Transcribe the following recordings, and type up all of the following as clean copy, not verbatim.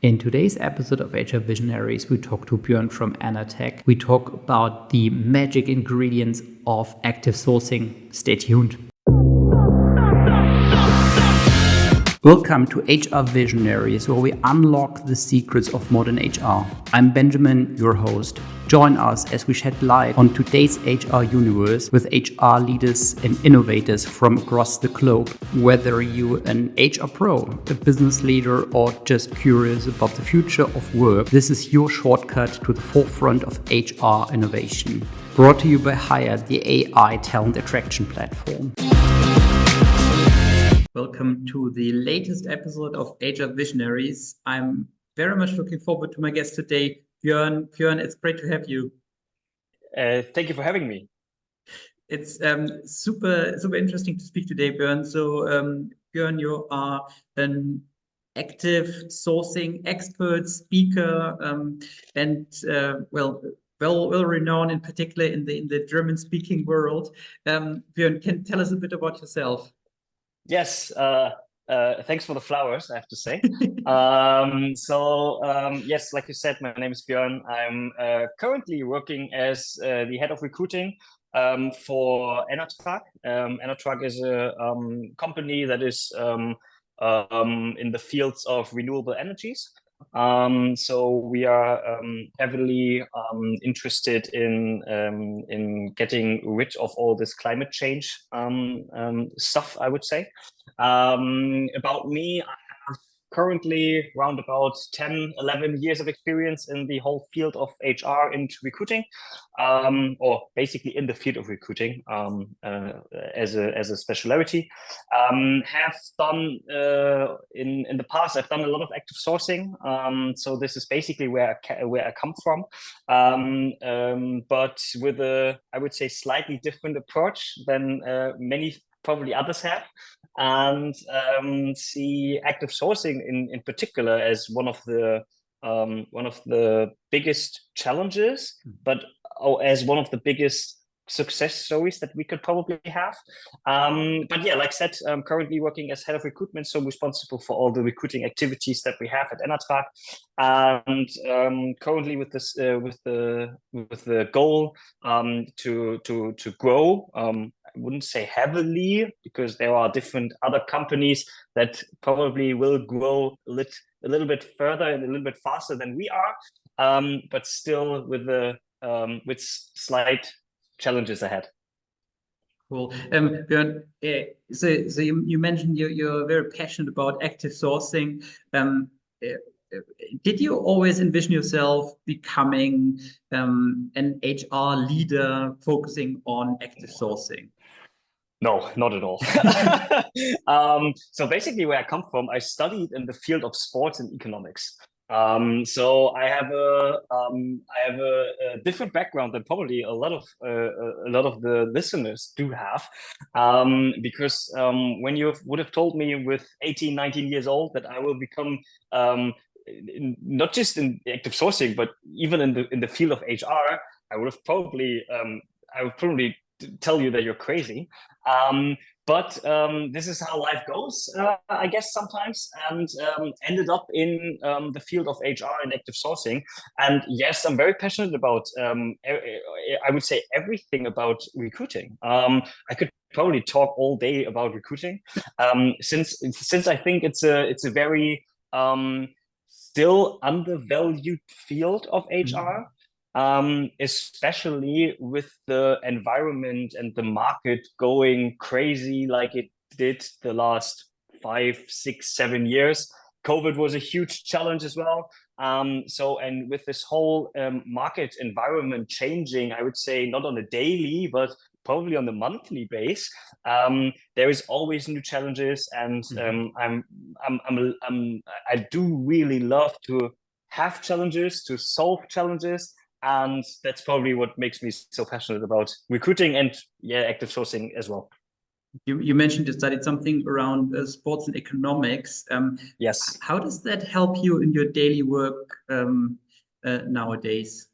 In today's episode of HR Visionaries, we talk to Björn from ENERTRAG. We talk about the magic ingredients of active sourcing. Stay tuned. Welcome to HR Visionaries, where we unlock the secrets of modern HR. I'm Benjamin, your host. Join us as we shed light on today's HR universe with HR leaders and innovators from across the globe. Whether you're an HR pro, a business leader, or just curious about the future of work, this is your shortcut to the forefront of HR innovation. Brought to you by Hire, the AI talent attraction platform. Welcome to the latest episode of HR Visionaries. I'm very much looking forward to my guest today, Björn. Björn, it's great to have you. Thank you for having me. It's super interesting to speak today, Björn. So, Björn, you are an active sourcing expert, speaker, and well renowned in particular in the German-speaking world. Björn, can you tell us a bit about yourself? Yes, thanks for the flowers, I have to say. Yes, like you said, my name is Björn. I'm currently working as the head of recruiting for ENERTRAG. ENERTRAG is a company that is in the fields of renewable energies. So we are heavily interested in getting rid of all this climate change stuff, I would say. About me, I have currently around about 10, 11 years of experience in the whole field of HR and recruiting, or basically in the field of recruiting as a specialty. Have done in the past, I've done a lot of active sourcing. So this is basically where I come from, but with I would say, slightly different approach than many probably others have, and see active sourcing in particular as one of the biggest challenges, but as one of the biggest success stories that we could probably have. But yeah, like I said, I'm currently working as head of recruitment, so responsible for all the recruiting activities that we have at ENERTRAG, and currently with this with the goal to grow. I wouldn't say heavily, because there are different other companies that probably will grow a little bit further and a little bit faster than we are, but still with slight challenges ahead. Cool. Björn, so you mentioned you're very passionate about active sourcing. Did you always envision yourself becoming an HR leader focusing on active sourcing? No, not at all. So basically, where I come from, I studied in the field of sports and economics. So I have a different background than probably a lot of the listeners do have, because when you would have told me with 18, 19 years old that I will become not just in active sourcing, but even in the field of HR, I would probably tell you that you're crazy. But this is how life goes, I guess, sometimes, and ended up in the field of HR and active sourcing. And yes, I'm very passionate about, I would say, everything about recruiting. I could probably talk all day about recruiting, since I think it's a very still undervalued field of HR. Especially with the environment and the market going crazy like it did the last 5, 6, 7 years. COVID was a huge challenge as well. And with this whole market environment changing, I would say not on a daily, but probably on a monthly base, there is always new challenges, and I do really love to have challenges, to solve challenges. And that's probably what makes me so passionate about recruiting and active sourcing as well. You mentioned you studied something around sports and economics. Yes. How does that help you in your daily work nowadays?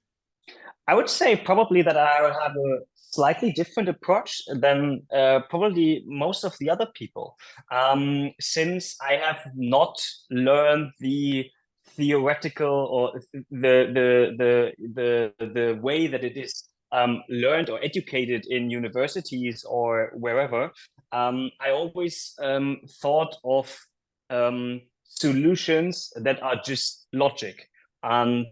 I would say probably that I have a slightly different approach than probably most of the other people, since I have not learned the theoretical or the way that it is learned or educated in universities or wherever, I always thought of solutions that are just logic and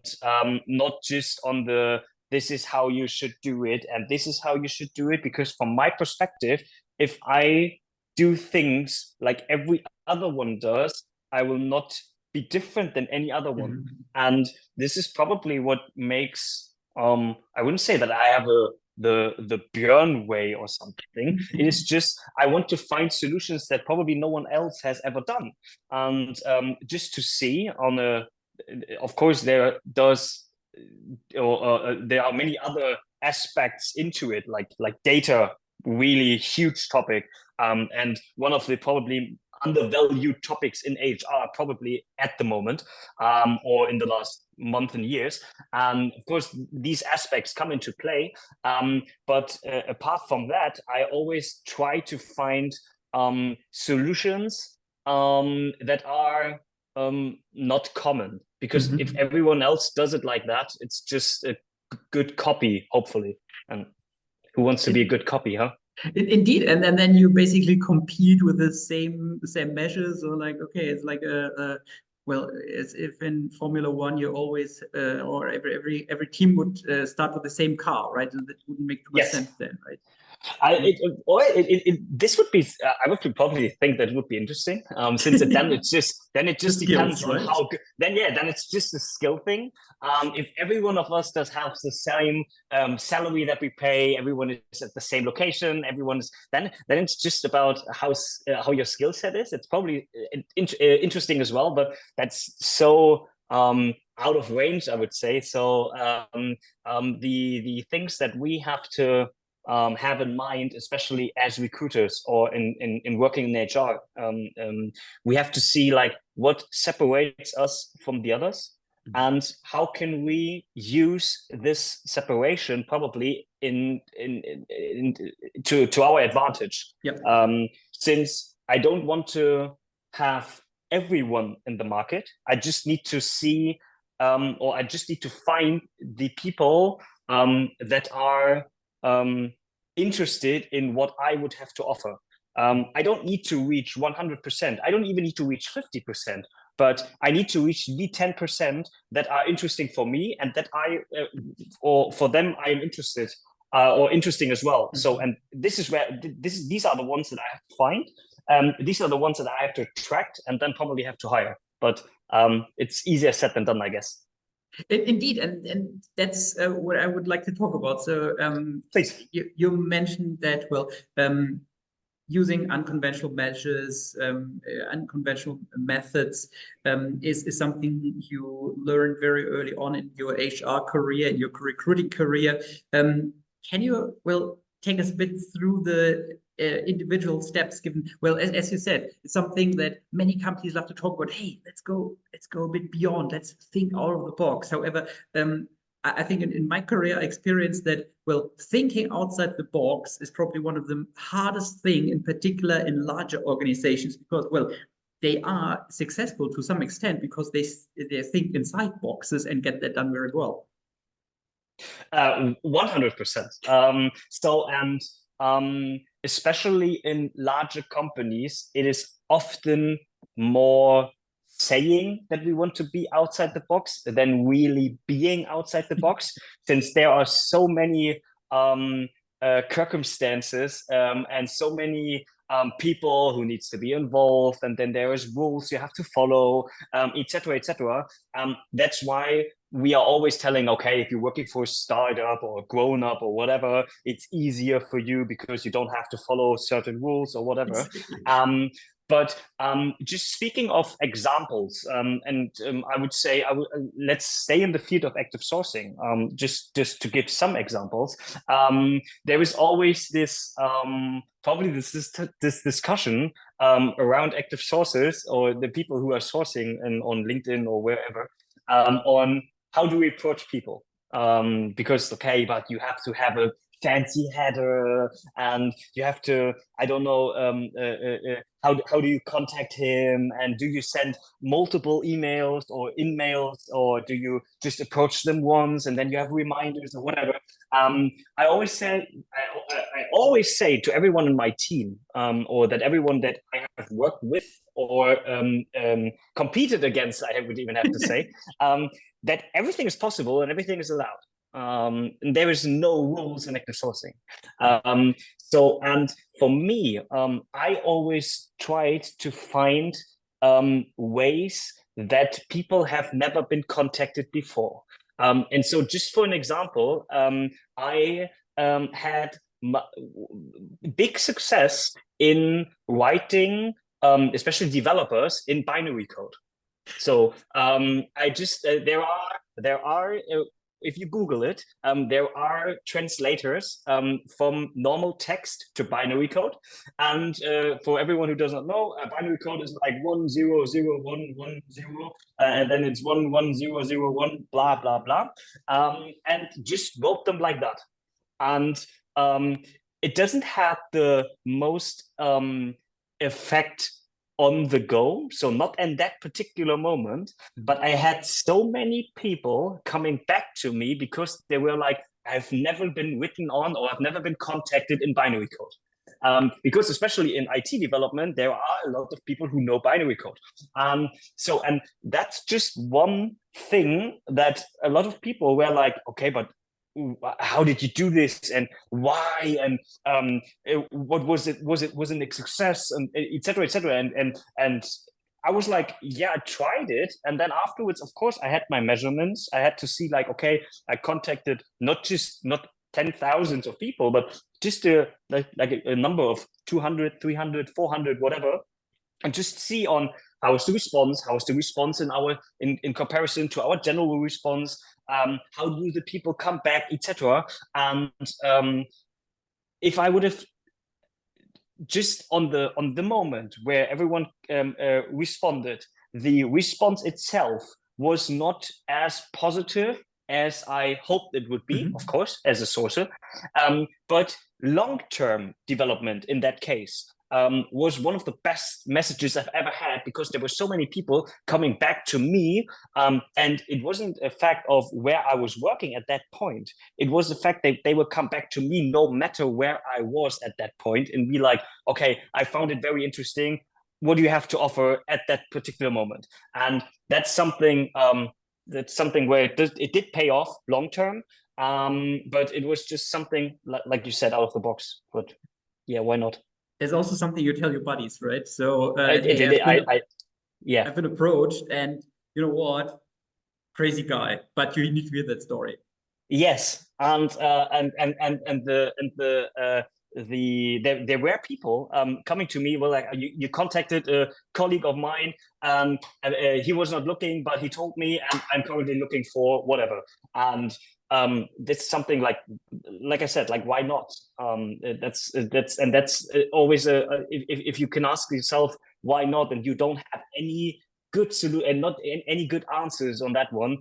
not just on the this is how you should do it and this is how you should do it. Because from my perspective, if I do things like every other one does, I will not be different than any other one. Mhm. And this is probably what makes I wouldn't say that I have the Björn way or something. It is just I want to find solutions that probably no one else has ever done, and just to see on a. Of course, there are many other aspects into it, like data, really huge topic, and one of the probably undervalued topics in HR probably at the moment, or in the last month and years. And of course, these aspects come into play. But apart from that, I always try to find solutions that are not common. Because if everyone else does it like that, it's just a good copy, hopefully. And who wants to be a good copy, huh? Indeed, and then you basically compete with the same measures, or like, okay, it's like well, as if in Formula One you always or every team would start with the same car, right? And that wouldn't make too much sense then, right? This would be. I would probably think that would be interesting. Since it just depends skills, on right? how good. Then it's just a skill thing. If every one of us does have the same salary that we pay, everyone is at the same location, everyone's then it's just about how your skill set is. It's probably interesting as well, but that's so out of range, I would say. So the things that we have to have in mind, especially as recruiters or in working in HR, we have to see like what separates us from the others, and how can we use this separation probably to our advantage. Yep. Since I don't want to have everyone in the market, I just need to see or I just need to find the people that are interested in what I would have to offer. I don't need to reach 100%. I don't even need to reach 50%, but I need to reach the 10% that are interesting for me and that or for them, I am interested or interesting as well. So, and this is where these are the ones that I have to find. These are the ones that I have to attract and then probably have to hire. But it's easier said than done, I guess. Indeed, and that's what I would like to talk about. So, please, you mentioned that, well, using unconventional measures, unconventional methods is something you learned very early on in your HR career, in your recruiting career. Can you, well, take us a bit through the individual steps given? Well, as you said, it's something that many companies love to talk about. Hey, let's go a bit beyond. Let's think out of the box. However, I think in my career, I experienced that, well, thinking outside the box is probably one of the hardest thing, in particular in larger organizations, because, well, they are successful to some extent because they think inside boxes and get that done very well. 100%. So, and especially in larger companies, it is often more saying that we want to be outside the box than really being outside the box, since there are so many circumstances and so many people who needs to be involved, and then there is rules you have to follow, etc., etc. That's why we are always telling, okay, if you're working for a startup or a grown up or whatever, it's easier for you because you don't have to follow certain rules or whatever. Exactly. But just speaking of examples, I would say let's stay in the field of active sourcing. Just to give some examples, there is always this probably this discussion around active sources or the people who are sourcing on LinkedIn or wherever on how do we approach people. Because okay, but you have to have a fancy header, and you have to, I don't know, how do you contact him, and do you send multiple emails or in-mails, or do you just approach them once and then you have reminders or whatever. I always say to everyone in my team, or that everyone that I have worked with or competed against, I would even have to say, that everything is possible and everything is allowed. And there is no rules in active sourcing. And for me, I always tried to find ways that people have never been contacted before. And so just for an example, I had big success in writing, especially developers, in binary code. So I just there are if you Google it, there are translators from normal text to binary code. And for everyone who doesn't know, binary code is like 1001110, and then it's 11001, blah blah blah, and just wrote them like that. And it doesn't have the most effect on the go, so not in that particular moment, but I had so many people coming back to me because they were like, I've never been written on, or I've never been contacted in binary code. Because especially in IT development, there are a lot of people who know binary code. And that's just one thing that a lot of people were like, okay, but how did you do this, and why, and what was it? Wasn't it a success, and etc. And I was like, yeah, I tried it, and then afterwards, of course, I had my measurements. I had to see, like, okay, I contacted not 10,000 of people, but just a number of 200, 300, 400, whatever, and just see on how's the response in comparison to our general response. How do the people come back, etc. And if I would have just on the moment where everyone responded, the response itself was not as positive as I hoped it would be, of course, as a sourcer, but long-term development in that case was one of the best messages I've ever had, because there were so many people coming back to me, and it wasn't a fact of where I was working at that point. It was the fact that they would come back to me no matter where I was at that point and be like, okay, I found it very interesting. What do you have to offer at that particular moment? And that's something where it did pay off long term, but it was just something like you said, out of the box. But yeah, why not? It's also something you tell your buddies, right? So I've been approached, and you know what, crazy guy, but you need to hear that story. Yes, and there were people coming to me, well, like, you contacted a colleague of mine, and he was not looking, but he told me, and I'm currently looking for whatever. And that's something like I said, like, why not? That's always if you can ask yourself why not, and you don't have any good solution and not any good answers on that one,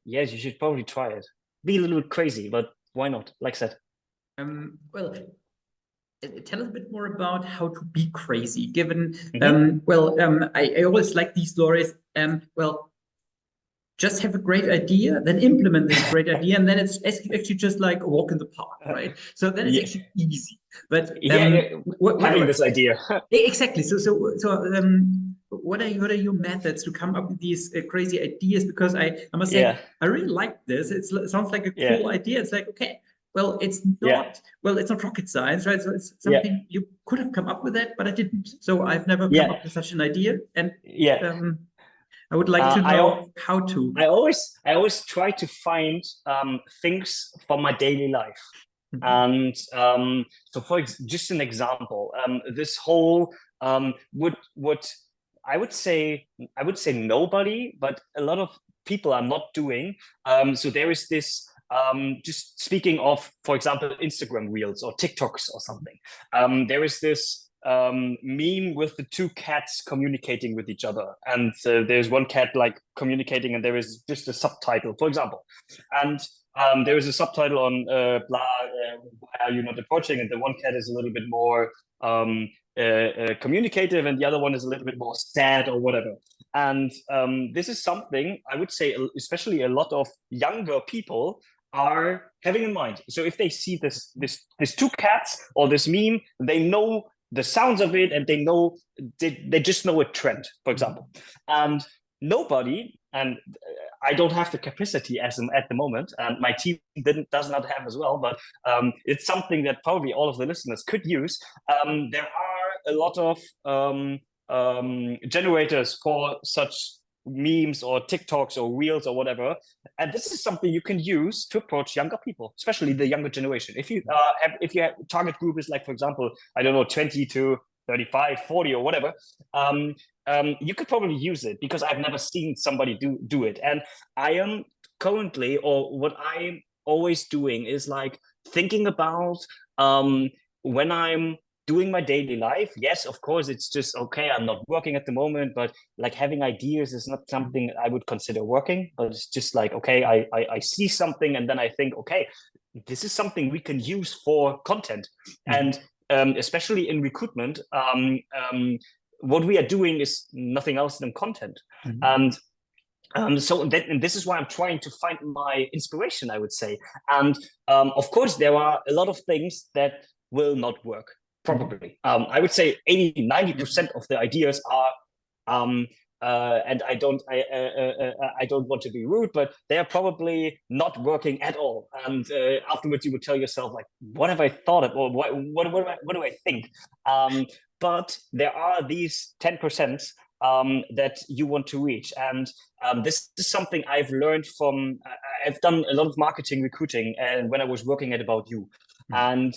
yes, you should probably try it. Be a little bit crazy, but why not? Like I said. Well, tell us a bit more about how to be crazy, given I always like these stories. Just have a great idea, then implement this great idea, and then it's actually just like a walk in the park, right? So then it's actually easy. But having this idea exactly. So what are your methods to come up with these crazy ideas? Because I must say, I really like this. It sounds like a cool idea. It's like, okay, well, it's not it's not rocket science, right? So it's something you could have come up with that, but I didn't. So I've never come up with such an idea, and I would like to know how to. I always try to find things from my daily life. And so for just an example, this whole what I would say nobody, but a lot of people are not doing. So there is this, just speaking of, for example, Instagram Reels or TikToks or something. There is this meme with the two cats communicating with each other, and there's one cat like communicating, and there is just a subtitle, for example, and there is a subtitle on blah, why are you not approaching? And the one cat is a little bit more communicative, and the other one is a little bit more sad or whatever. And this is something I would say, especially a lot of younger people are having in mind. So if they see this two cats or this meme, they know the sounds of it, and they just know a trend, for example. And nobody, and I don't have the capacity at the moment, and my team does not have as well, but it's something that probably all of the listeners could use. There are a lot of generators for such memes or TikToks or Reels or whatever, and this is something you can use to approach younger people, especially the younger generation. If you have target group is like, for example, I don't know, 20 to 35, 40 or whatever, you could probably use it, because I've never seen somebody do it. And I am currently, or what I'm always doing is like thinking about when I'm doing my daily life. Yes, of course, it's just, okay, I'm not working at the moment, but like having ideas is not something I would consider working, but it's just like, okay, I see something, and then I think, okay, this is something we can use for content. And especially in recruitment, what we are doing is nothing else than content. And so this is why I'm trying to find my inspiration, I would say. And of course, there are a lot of things that will not work, probably. I would say 80-90% of the ideas are, and I don't want to be rude, but they are probably not working at all. And afterwards, you would tell yourself, like, what have I thought of, or what do I think? But there are these 10% that you want to reach. And this is something I've learned from, I've done a lot of marketing recruiting, and when I was working at About You. And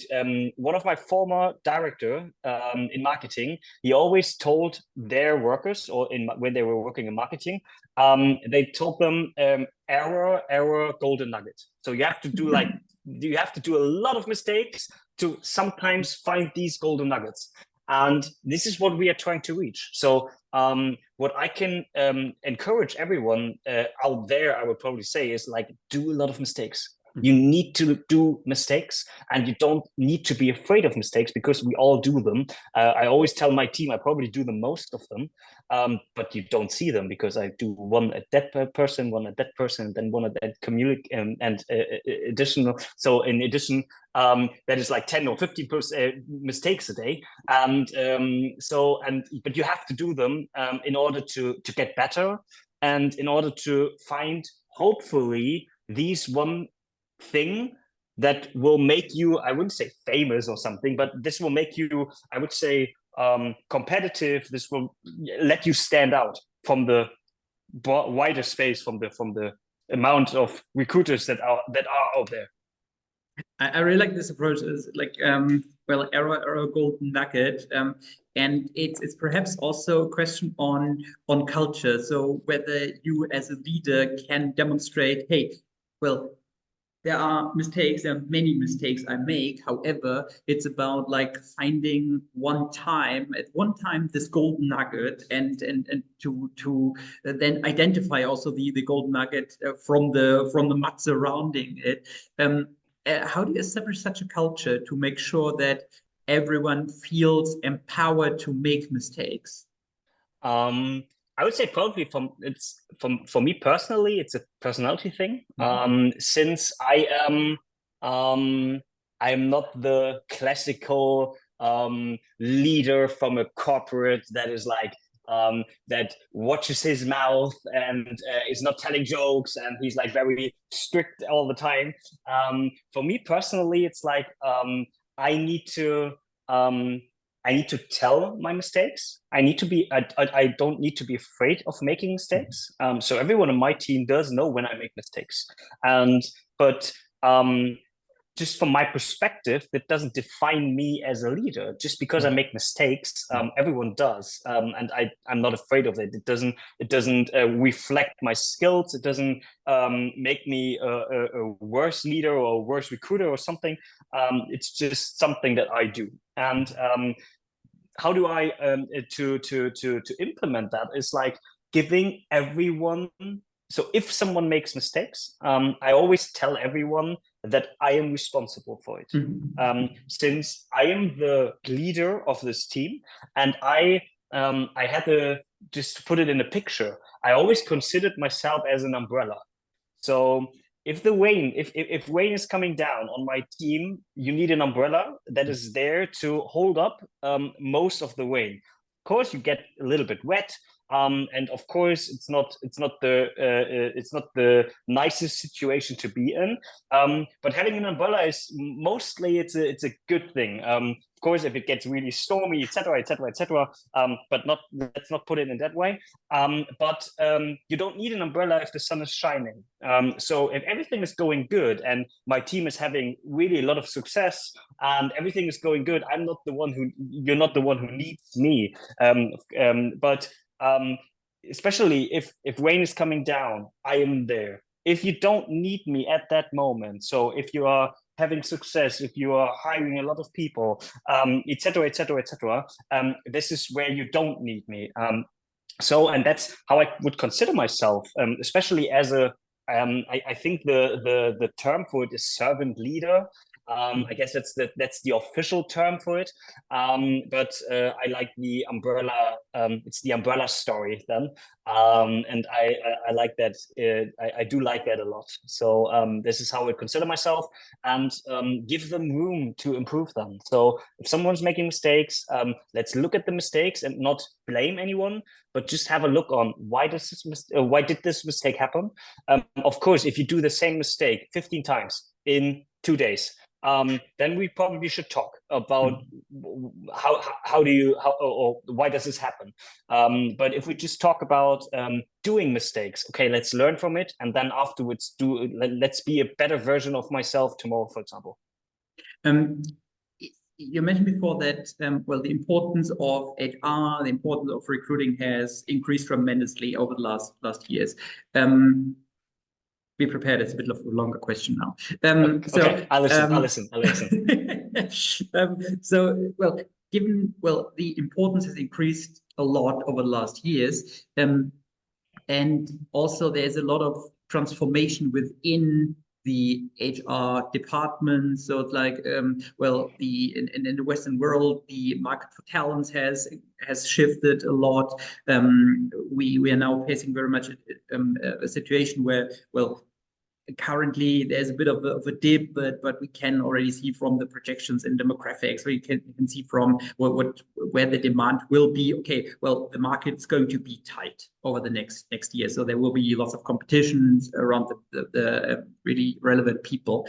one of my former director in marketing, he always told their workers, or when they were working in marketing, they told them error, golden nugget. So you have to do a lot of mistakes to sometimes find these golden nuggets. And this is what we are trying to reach. So what I can encourage everyone out there, I would probably say, is like, do a lot of mistakes. You need to do mistakes, and you don't need to be afraid of mistakes, because we all do them. I always tell my team I probably do the most of them, but you don't see them, because I do one at that person, one at that person, and then one at that community, and additional. So in addition, that is like 10 or 15% mistakes a day. And but you have to do them in order to get better, and in order to find, hopefully, these one thing that will make you, I wouldn't say famous or something, but this will make you, I would say, competitive. This will let you stand out from the wider space, from the amount of recruiters that are out there. I really like this approach. Is like, error, golden nugget, and it's perhaps also a question on culture. So whether you as a leader can demonstrate, hey, well, there are mistakes, there are many mistakes I make. However, it's about like finding at one time this golden nugget, and to then identify also the golden nugget from the mud surrounding it. How do you establish such a culture to make sure that everyone feels empowered to make mistakes? I would say probably for me personally, it's a personality thing. Since I am not the classical leader from a corporate that is like that watches his mouth and is not telling jokes, and he's like very strict all the time. For me personally, it's like I need to tell my mistakes. I don't need to be afraid of making mistakes. So everyone on my team does know when I make mistakes. But just from my perspective, that doesn't define me as a leader. Just because I make mistakes, everyone does, and I'm not afraid of it. It doesn't reflect my skills. It doesn't make me a worse leader or a worse recruiter or something. It's just something that I do, and how do I to implement that is like giving everyone. So if someone makes mistakes, I always tell everyone that I am responsible for it. Since I am the leader of this team, and I had to just put it in a picture. I always considered myself as an umbrella. So if rain is coming down on my team, you need an umbrella that is there to hold up most of the rain. Of course, you get a little bit wet, and of course, it's not the nicest situation to be in. But having an umbrella is mostly it's a good thing. Of course, if it gets really stormy, etc., but let's not put it in that way. But you don't need an umbrella if the sun is shining. So if everything is going good and my team is having really a lot of success and everything is going good, you're not the one who needs me. But especially if rain is coming down, I am there. If you don't need me at that moment, so if you are having success, if you are hiring a lot of people, etc., this is where you don't need me. And that's how I would consider myself, especially as a. I think the term for it is servant leader. I guess that's the official term for it. But I like the umbrella. It's the umbrella story then, and I like that. I do like that a lot. So this is how I consider myself, and give them room to improve them. So if someone's making mistakes, let's look at the mistakes and not blame anyone, but just have a look on why did this mistake happen. Of course, if you do the same mistake 15 times in 2 days, then we probably should talk about why does this happen. But if we just talk about doing mistakes, okay, let's learn from it, and then afterwards let's be a better version of myself tomorrow, for example. You mentioned before that the importance of HR, the importance of recruiting has increased tremendously over the last years. Be prepared, it's a bit of a longer question now. Okay, I'll listen. Given the importance has increased a lot over the last years, and also there's a lot of transformation within the HR department. So it's like, in the Western world, the market for talents has shifted a lot. We are now facing very much a situation where, currently there's a bit of a dip, but we can already see from the projections and demographics, where you can see from where the demand will be. Okay, well, the market's going to be tight over the next year, so there will be lots of competitions around the really relevant people.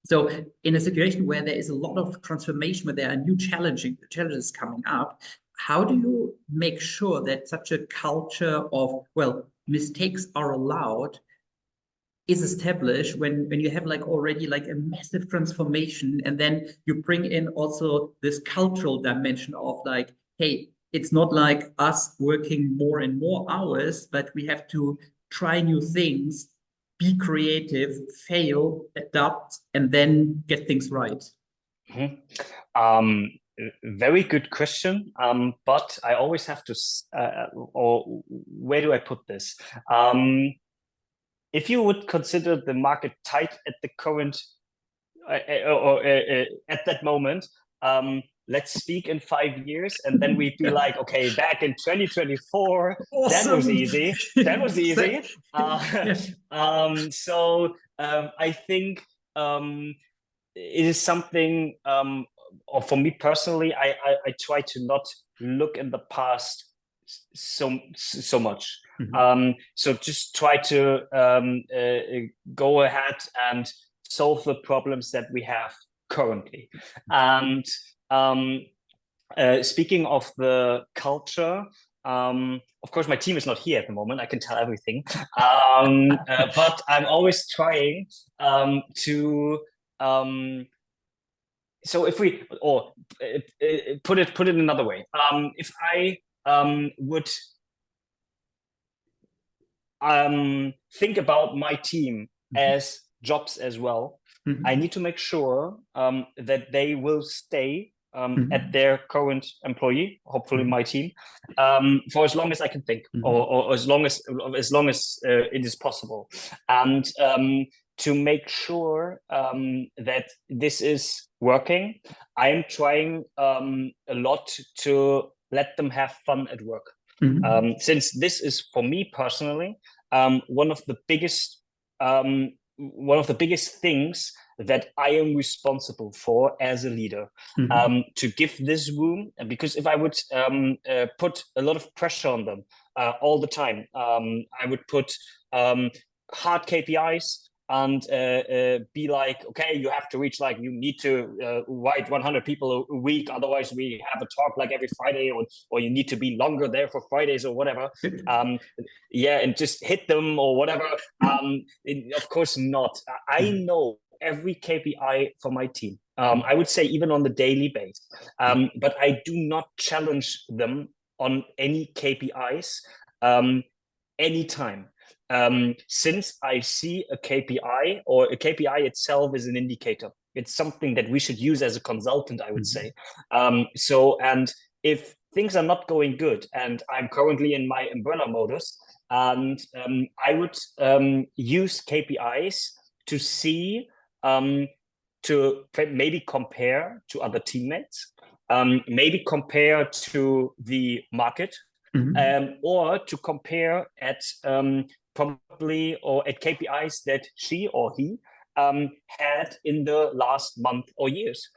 So in a situation where there is a lot of transformation, where there are new challenges coming up, how do you make sure that such a culture of mistakes are allowed is established when you have already a massive transformation, and then you bring in also this cultural dimension of hey, it's not like us working more and more hours, but we have to try new things, be creative, fail, adapt, and then get things right? Very good question, but I always have to, or where do I put this? If you would consider the market tight at the current, at that moment, let's speak in 5 years, and then we'd be like, okay, back in 2024, awesome. That was easy. So I think it is something, or for me personally, I try to not look in the past so much. Mm-hmm. So just try to go ahead and solve the problems that we have currently. And speaking of the culture, of course, my team is not here at the moment. I can tell everything, but I'm always trying to. So if we, or put it another way, if I would think about my team as jobs as well, I need to make sure that they will stay at their current employee, hopefully my team, for as long as I can think, or as long as it is possible, and to make sure that this is working, I am trying a lot to let them have fun at work. Since this is, for me personally, one of the biggest things that I am responsible for as a leader, to give this room. Because if I would put a lot of pressure on them all the time, I would put hard KPIs and be like, okay, you have to reach, like, you need to write 100 people a week, otherwise we have a talk like every Friday, or you need to be longer there for Fridays or whatever. And just hit them or whatever. Of course not. I know every KPI for my team. I would say even on the daily basis, but I do not challenge them on any KPIs anytime. Since I see a KPI, or a KPI itself is an indicator. It's something that we should use as a consultant, I would say. And if things are not going good, and I'm currently in my umbrella modus, and I would use KPIs to see, to maybe compare to other teammates, maybe compare to the market, or to compare at probably, or at KPIs that she or he had in the last month or years.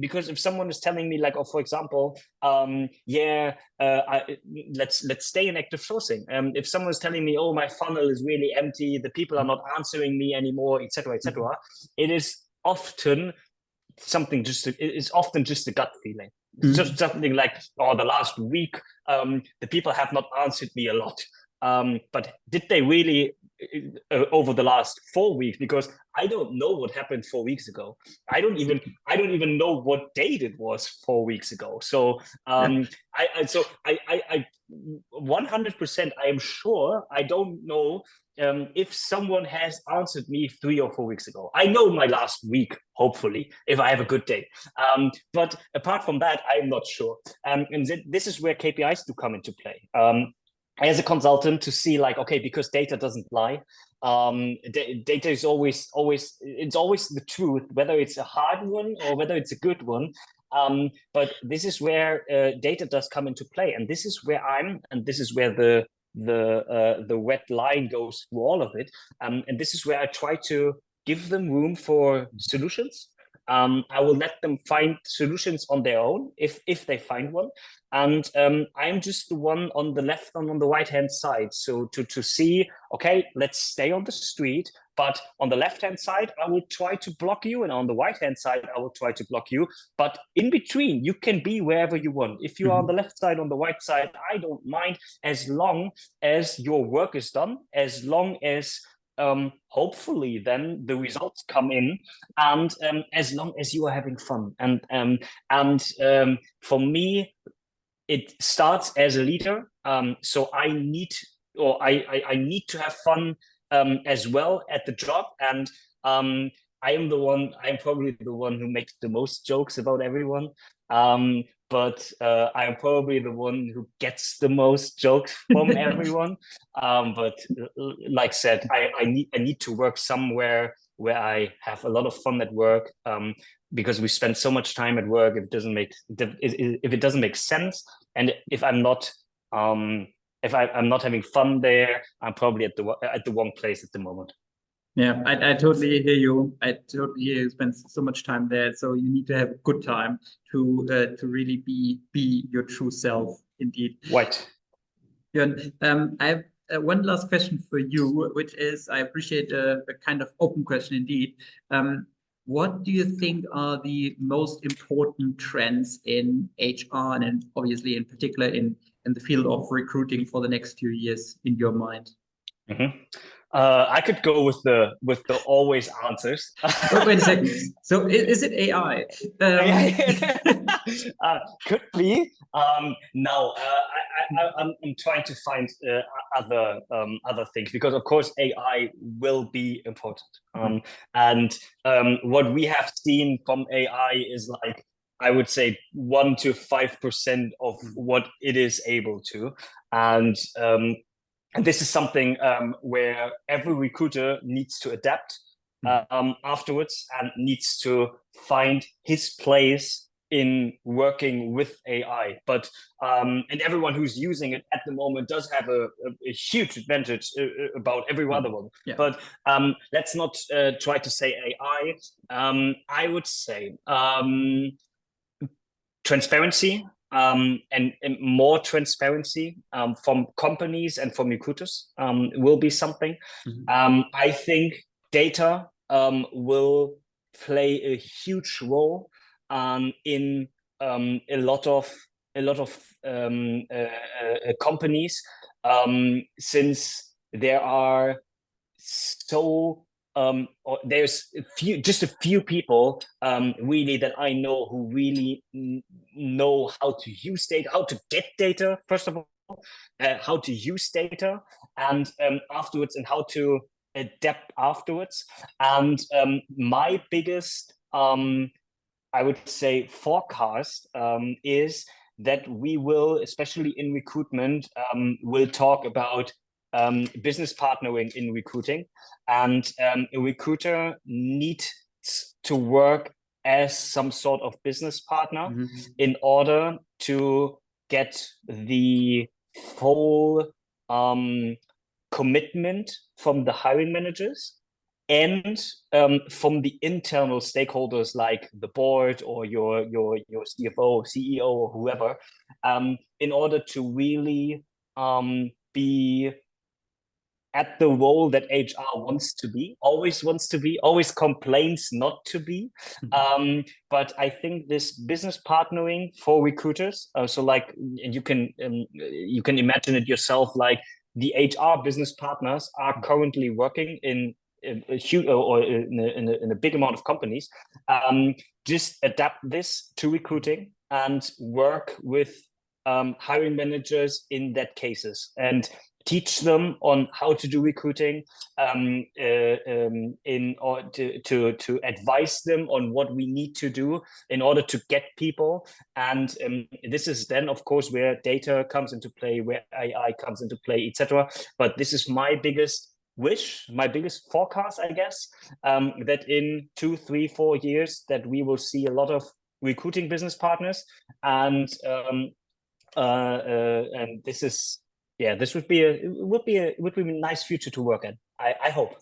Because if someone is telling me, like, for example, let's stay in active sourcing. If someone is telling me, oh, my funnel is really empty, the people are not answering me anymore, etc., it is often something it's often just a gut feeling. It's just something like, oh, the last week, the people have not answered me a lot. But did they really over the last 4 weeks? Because I don't know what happened 4 weeks ago. I don't even know what date it was 4 weeks ago. So I 100%, I am sure I don't know if someone has answered me 3 or 4 weeks ago. I know my last week, hopefully, if I have a good day. But apart from that, I'm not sure. And this is where KPIs do come into play. As a consultant, to see, like, okay, because data doesn't lie. Data is always the truth, whether it's a hard one or whether it's a good one. But this is where data does come into play, and this is where this is where the red line goes through all of it. And this is where I try to give them room for solutions. I will let them find solutions on their own if they find one. And I'm just the one on the left and on the right-hand side. So to see, okay, let's stay on the street, but on the left-hand side, I will try to block you. And on the right-hand side, I will try to block you. But in between, you can be wherever you want. If you are on the left side, on the right side, I don't mind, as long as your work is done, as long as hopefully then the results come in, and as long as you are having fun. And for me, it starts as a leader. So I need to have fun as well at the job. And I'm probably the one who makes the most jokes about everyone. But I'm probably the one who gets the most jokes from everyone. But like I said, I need to work somewhere where I have a lot of fun at work, because we spend so much time at work. If it doesn't make sense, and if I'm not having fun there, I'm probably at the wrong place at the moment. Yeah, I totally hear you. I totally hear you spend so much time there. So you need to have a good time to really be your true self, indeed. Right. Björn, I have one last question for you, which is, I appreciate a kind of open question indeed. What do you think are the most important trends in HR, and obviously in particular in the field of recruiting for the next few years in your mind? I could go with the always answers. Wait a second. So is it AI? Could be. No, I'm trying to find other things, because of course AI will be important. And what we have seen from AI is like I would say 1 to 5% of what it is able to. And this is something where every recruiter needs to adapt afterwards and needs to find his place in working with AI. But and everyone who's using it at the moment does have a huge advantage about every other one. Yeah. But let's not try to say AI. I would say transparency and more transparency from companies and from recruiters will be something. I think data will play a huge role in a lot of companies, since there are so there's just a few people really that I know who really know how to use data, how to get data, first of all, how to use data, and afterwards, and how to adapt afterwards. And my biggest I would say forecast is that we will, especially in recruitment, will talk about business partnering in recruiting, and a recruiter needs to work as some sort of business partner in order to get the full commitment from the hiring managers and from the internal stakeholders like the board or your CFO, CEO, or whoever, in order to really be at the role that HR wants to be, always complains not to be. But I think this business partnering for recruiters, so like, and you can imagine it yourself, like the HR business partners are currently working in a huge or in a big amount of companies. Just adapt this to recruiting and work with hiring managers in that cases, and teach them on how to do recruiting, in order to advise them on what we need to do in order to get people. And this is then, of course, where data comes into play, where AI comes into play, etc. But this is my biggest wish, my biggest forecast, I guess, that in 2, 3, 4 years that we will see a lot of recruiting business partners, and this is, yeah, this would be a nice future to work in. I hope.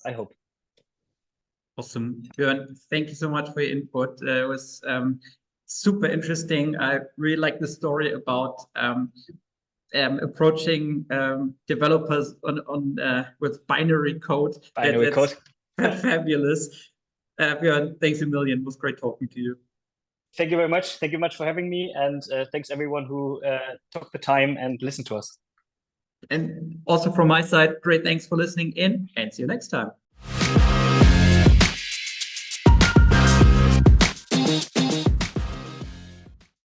Awesome, Björn. Thank you so much for your input. It was super interesting. I really like the story about approaching developers on with binary code. That's fabulous. Björn, thanks a million. It was great talking to you. Thank you very much. Thank you much for having me, and thanks everyone who took the time and listened to us. And also from my side, great thanks for listening in, and see you next time.